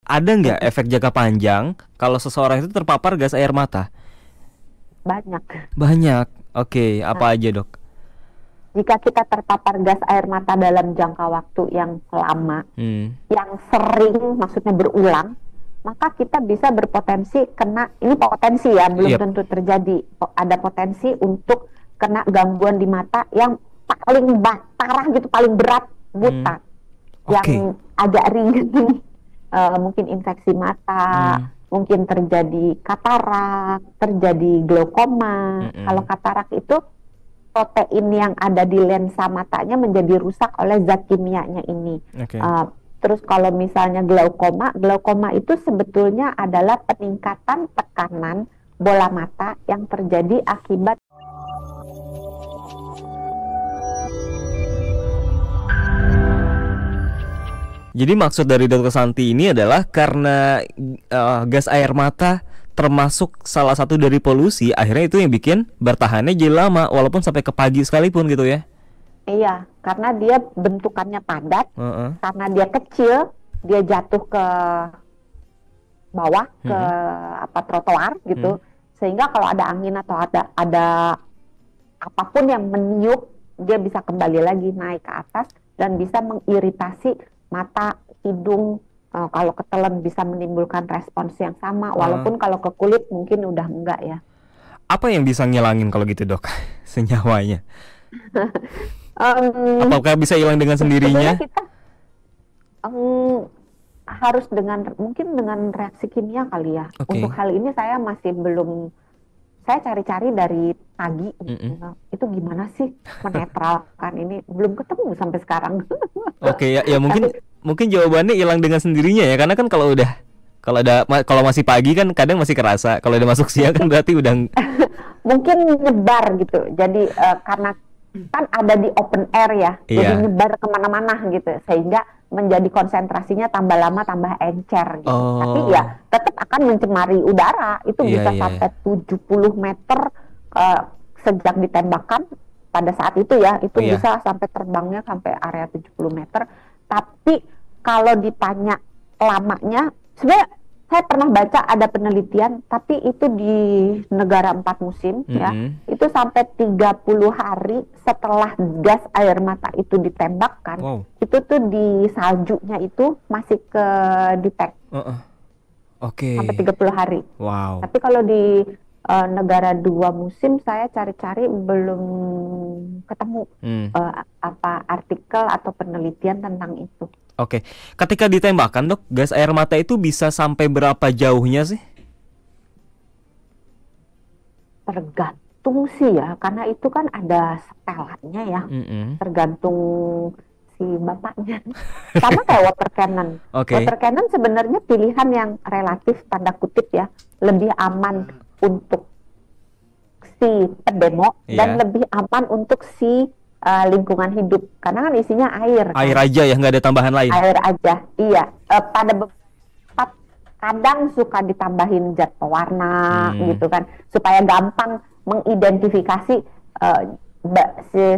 ada nggak efek jangka panjang kalau seseorang itu terpapar gas air mata? Banyak. Banyak. Oke, Nah, apa aja dok? jika kita terpapar gas air mata dalam jangka waktu yang lama, Hmm. yang sering, maksudnya berulang, maka kita bisa berpotensi kena, ini potensi ya, belum Yep. tentu terjadi. Ada potensi untuk kena gangguan di mata yang paling parah gitu, paling berat, Hmm. buta. Oke. Yang agak ringan, mungkin infeksi mata, Hmm. mungkin terjadi katarak, terjadi glaukoma. Kalau Mm-mm. katarak itu protein yang ada di lensa matanya menjadi rusak oleh zat kimianya ini. Oke. Uh, Terus kalau misalnya glaukoma, glaukoma itu sebetulnya adalah peningkatan tekanan bola mata yang terjadi akibat. Jadi maksud dari Dokter Santi ini adalah karena gas air mata termasuk salah satu dari polusi, akhirnya itu yang bikin bertahannya jadi lama walaupun sampai ke pagi sekalipun gitu ya. Iya, karena dia bentukannya padat, Heeh. karena dia kecil, dia jatuh ke bawah, ke Mm-mm. apa trotoar gitu, Mm. sehingga kalau ada angin atau ada apapun yang meniup, dia bisa kembali lagi naik ke atas dan bisa mengiritasi mata, hidung. Kalau ketelan bisa menimbulkan respons yang sama, Eh, walaupun kalau ke kulit mungkin udah enggak ya. apa yang bisa ngilangin kalau gitu dok? Senyawanya. Em, Apakah bisa hilang dengan Sebenarnya sendirinya? kita em, harus mungkin dengan reaksi kimia kali ya. Untuk Oke. hal ini saya masih belum, saya cari-cari dari pagi Mm-mm. itu gimana sih menetralkan ini, belum ketemu sampai sekarang. Oke ya, ya Tapi mungkin mungkin jawabannya hilang dengan sendirinya ya karena kan kalau masih pagi kan kadang masih kerasa. Kalau udah masuk siang kan mungkin berarti udah mungkin nyebar gitu. Jadi karena kan ada di open air ya, jadi iya. nyebar kemana-mana gitu, sehingga menjadi konsentrasinya tambah lama tambah encer gitu. Tapi Oh, ya tetap akan mencemari udara, itu iya bisa iya. sampai 70 meter eh, sejak ditembakkan pada saat itu ya, itu Oh iya. bisa sampai terbangnya sampai area 70 meter. Tapi kalau ditanya lamanya, sebenarnya saya pernah baca ada penelitian, tapi itu di negara 4 musim ya, Mm-mm. itu sampai 30 hari setelah gas air mata itu ditembakkan, Wow. itu tuh di saljunya itu masih ke detect Heeh. sampai Oke. 30 hari. Wow. Tapi kalau di negara 2 musim saya cari-cari belum ketemu Hmm. apa artikel atau penelitian tentang itu. Oke. Ketika ditembakkan, Dok, gas air mata itu bisa sampai berapa jauhnya sih? Tergantung sih ya, karena itu kan ada setelannya ya, Mm-mm. tergantung si bapaknya. Sama kayak water cannon. Oke. Water cannon sebenarnya pilihan yang relatif tanda kutip ya, lebih aman untuk si pendemo dan Iya. lebih aman untuk si lingkungan hidup, karena kan isinya air Air kan, aja ya, nggak ada tambahan lain. air aja. Iya. Pada beberapa kadang suka ditambahin zat pewarna Hmm. gitu kan, supaya gampang mengidentifikasi,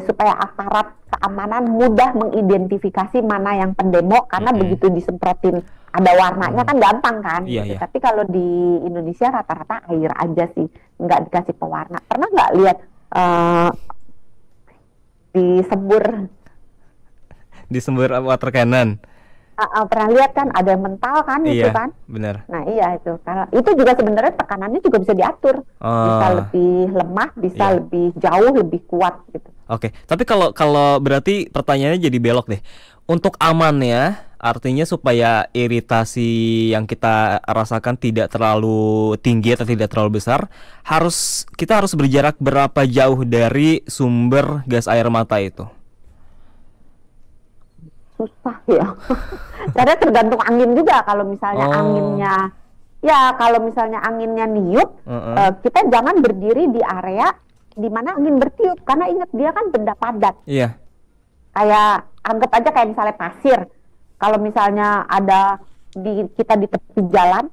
supaya aparat keamanan mudah mengidentifikasi mana yang pendemo, karena Mm-mm. begitu disemprotin ada warnanya Oh. kan gampang kan Iya gitu. ya. Tapi kalau di Indonesia rata-rata air aja sih, nggak dikasih pewarna. Pernah nggak lihat eh, disembur? Di sumber water cannon. Pernah lihat kan ada yang mental kan itu Iya, kan. benar. Nah iya itu, kalau itu juga sebenarnya tekanannya juga bisa diatur, bisa Oh, lebih lemah, bisa iya. lebih jauh, lebih kuat gitu. Oke. Tapi kalau kalau berarti pertanyaannya jadi belok deh. Untuk amannya, artinya supaya iritasi yang kita rasakan tidak terlalu tinggi atau tidak terlalu besar, kita harus berjarak berapa jauh dari sumber gas air mata itu? Susah ya. Karena tergantung angin juga. Kalau misalnya Oh, anginnya, ya kalau misalnya anginnya niup, heeh. kita jangan berdiri di area di mana angin bertiup, karena ingat dia kan benda padat. Iya. Kayak anggap aja kayak misalnya pasir. Kalau misalnya ada kita di tepi jalan,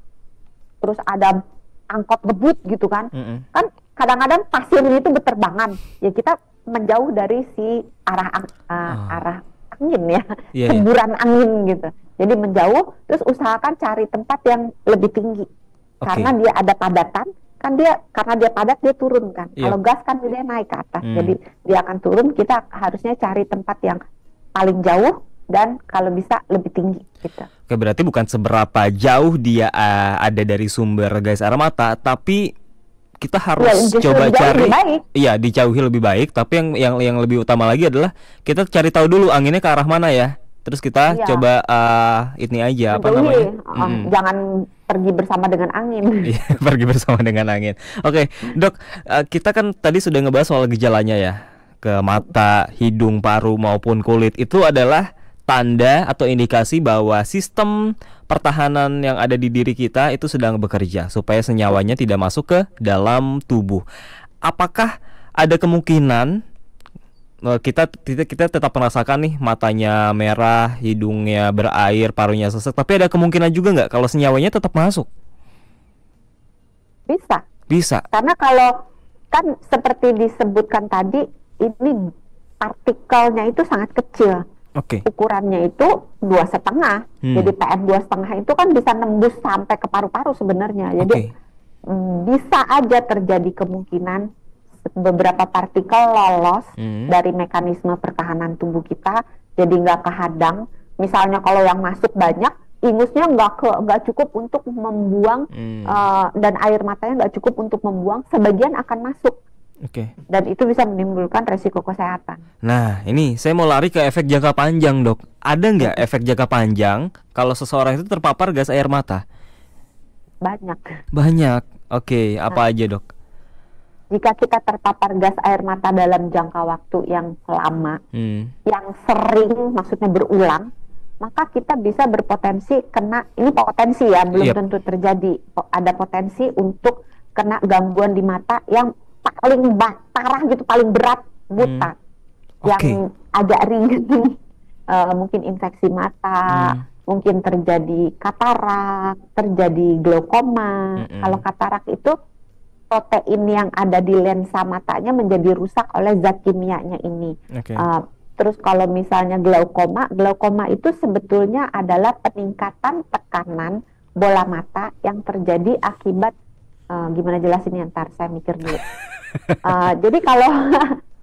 terus ada angkot ngebut gitu kan, Mm-mm. kan kadang-kadang pasirnya itu berterbangan. Ya kita menjauh dari si arah Ah, arah angin ya, iya ya. semburan angin gitu. Jadi menjauh, terus usahakan cari tempat yang lebih tinggi. Karena dia ada padatan, kan dia karena dia padat dia turun kan. Kalau gas kan dia naik ke atas. Jadi dia akan turun, kita harusnya cari tempat yang paling jauh dan kalau bisa lebih tinggi gitu. Oke, berarti bukan seberapa jauh dia ada dari sumber gas air mata, tapi kita harus coba cari, iya, dijauhi lebih baik. Tapi yang lebih utama lagi adalah kita cari tahu dulu anginnya ke arah mana ya. Terus kita coba ini aja apa namanya? Jangan pergi bersama dengan angin. Pergi bersama dengan angin. Oke, Dok, kita kan tadi sudah ngebahas soal gejalanya ya, ke mata, hidung, paru maupun kulit. Itu adalah tanda atau indikasi bahwa sistem pertahanan yang ada di diri kita itu sedang bekerja supaya senyawanya tidak masuk ke dalam tubuh. Apakah ada kemungkinan kita tetap merasakan nih matanya merah, hidungnya berair, parunya sesak, tapi ada kemungkinan juga nggak kalau senyawanya tetap masuk? Bisa. Karena kalau kan seperti disebutkan tadi, ini partikelnya itu sangat kecil. Ukurannya itu 2,5. Jadi PM2,5 itu kan bisa nembus sampai ke paru-paru sebenarnya. Jadi bisa aja terjadi kemungkinan beberapa partikel lolos dari mekanisme pertahanan tubuh kita, jadi nggak kehadang. Misalnya kalau yang masuk banyak, ingusnya nggak cukup untuk membuang dan air matanya nggak cukup untuk membuang, sebagian akan masuk. Dan itu bisa menimbulkan resiko kesehatan. Nah, ini saya mau lari ke efek jangka panjang, Dok. Ada nggak efek jangka panjang kalau seseorang itu terpapar gas air mata? Banyak. Apa aja, Dok? Jika kita terpapar gas air mata dalam jangka waktu yang lama, yang sering, maksudnya berulang, maka kita bisa berpotensi kena, ini potensi ya, belum tentu terjadi. Ada potensi untuk kena gangguan di mata yang paling parah gitu, paling berat, buta. Yang agak ringan, mungkin infeksi mata, mungkin terjadi katarak, terjadi glaukoma. Kalau katarak itu protein yang ada di lensa matanya menjadi rusak oleh zat kimianya ini. Terus kalau misalnya glaukoma itu sebetulnya adalah peningkatan tekanan bola mata yang terjadi akibat gimana jelasinnya, ntar saya mikir dulu. Jadi kalau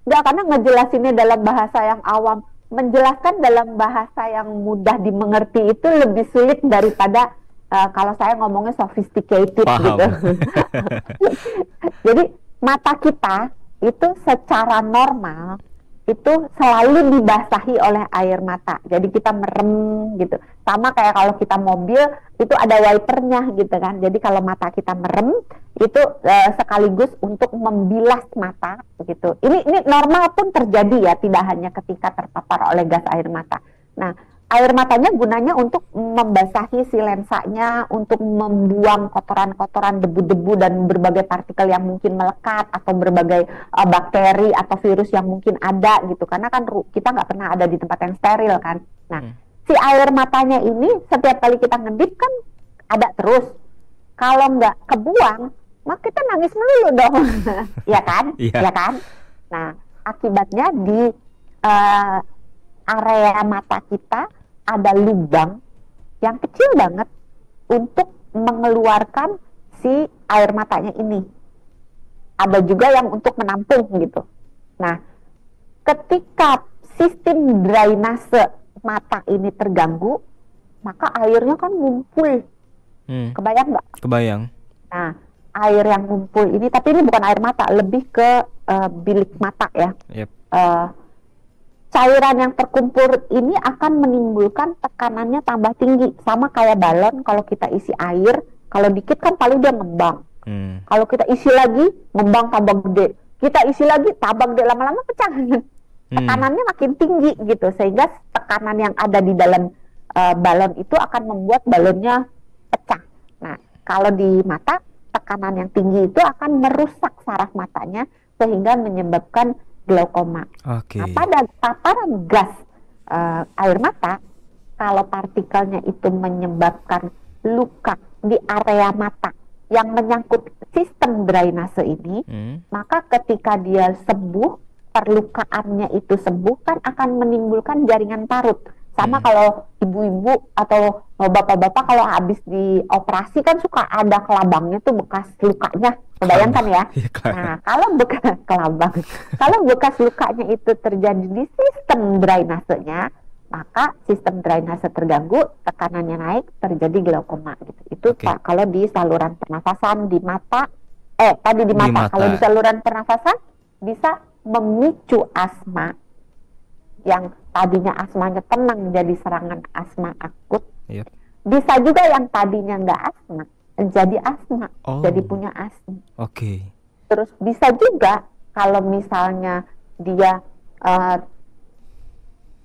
nggak, karena ngejelasinnya dalam bahasa yang awam, menjelaskan dalam bahasa yang mudah dimengerti itu lebih sulit daripada kalau saya ngomongnya sophisticated gitu. Jadi mata kita itu secara normal itu selalu dibasahi oleh air mata. Jadi kita merem gitu. Sama kayak kalau kita mobil itu ada wipernya gitu kan. Jadi kalau mata kita merem itu sekaligus untuk membilas mata gitu. Ini normal pun terjadi ya, tidak hanya ketika terpapar oleh gas air mata. Nah, air matanya gunanya untuk membasahi si lensanya, untuk membuang kotoran-kotoran, debu-debu dan berbagai partikel yang mungkin melekat, atau berbagai bakteri atau virus yang mungkin ada gitu. Karena kan kita nggak pernah ada di tempat yang steril kan. Nah, si air matanya ini setiap kali kita ngedip kan ada terus. Kalau nggak kebuang, maka kita nangis melulu dong. Ya kan? Ya kan? Nah, akibatnya di area mata kita ada lubang yang kecil banget untuk mengeluarkan si air matanya ini. Ada juga yang untuk menampung gitu. Nah, ketika sistem drainase mata ini terganggu, maka airnya kan ngumpul. Kebayang nggak? Kebayang. Nah, air yang ngumpul ini, tapi ini bukan air mata, lebih ke bilik mata ya. Cairan yang terkumpul ini akan menimbulkan tekanannya tambah tinggi. Sama kayak balon, kalau kita isi air, kalau dikit kan paling dia ngembang. Kalau kita isi lagi, ngembang tambah gede. Kita isi lagi, tambah gede, lama-lama pecah. Tekanannya makin tinggi gitu, sehingga tekanan yang ada di dalam balon itu akan membuat balonnya pecah. Nah, kalau di mata, tekanan yang tinggi itu akan merusak saraf matanya, sehingga menyebabkan glaukoma. Nah, pada paparan gas air mata, kalau partikelnya itu menyebabkan luka di area mata yang menyangkut sistem drainase ini, maka ketika dia sembuh, perlukaannya itu sembuh kan akan menimbulkan jaringan parut. Sama kalau ibu-ibu atau bapak-bapak kalau habis dioperasi kan suka ada kelabangnya tuh, bekas lukanya. Kebayangkan ya. Iya, Nah, kalau bekas kelabang, kalau bekas lukanya itu terjadi di sistem drainasenya, maka sistem drainase terganggu, tekanannya naik, terjadi glaukoma gitu. Itu Oke. kalau di saluran pernafasan, di mata, tadi di Di mata. Kalau di mata. saluran pernafasan bisa memicu asma, yang tadinya asmanya tenang jadi serangan asma akut. Iya. Bisa juga yang tadinya nggak asma jadi asma, jadi Oh, punya asma. oke. Terus bisa juga kalau misalnya dia eh,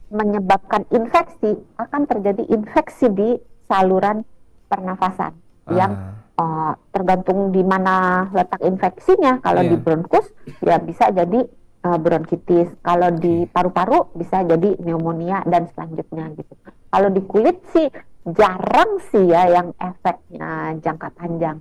menyebabkan infeksi, akan terjadi infeksi di saluran pernafasan yang Ah, tergantung di mana letak infeksinya. Kalau di iya. bronkus ya bisa jadi bronkitis, kalau di Oke. paru-paru bisa jadi pneumonia dan selanjutnya gitu. Kalau di kulit sih jarang sih ya yang efeknya jangka panjang.